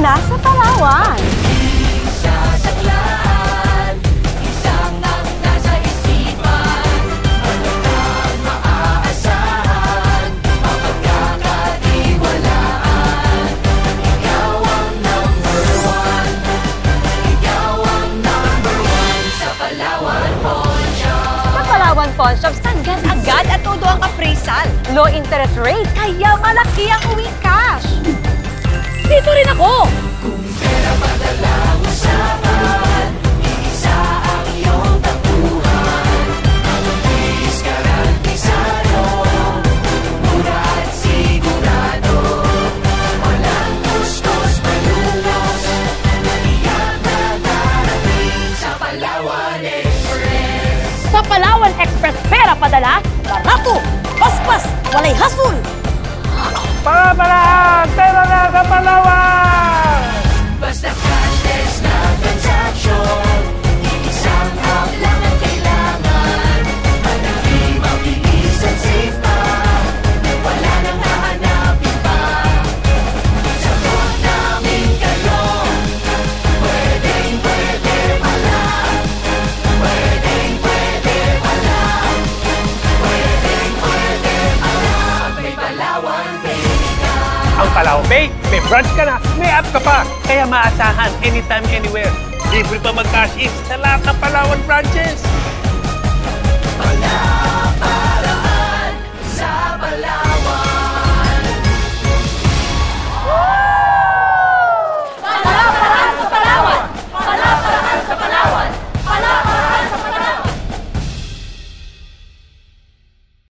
na sa Palawan. Pawn Shops, tanggal agad at todo ang appraisal. Low interest rate, kaya malaki ang uwi cash. Dito rin ako! Kung pera padala usapan, iisa ang iyong takbuhan. Ang bilis garantisado, mura at sigurado. Walang gustos malulos, iyak na darating sa Palawan Express. Sa Palawan Express pera padala, barato, paspas, walay hasul. Palawan! Pera na sa Palawan! Basta cashless na transaction, iisang app lang ang kailangan. Madali, mabilis at safe pa, wala nang hahanapin pa. Sagot namin kayo, pwedeng pwede pala. Pwedeng pwede pala. Pwedeng pwede pala. May Palawan Pay ka. Ang Palawan Pay, may branch ka na, may app ka pa. Kaya maasahan anytime, anywhere. Libre pa mag-cash in sa lahat ng Palawan branches. Palawan.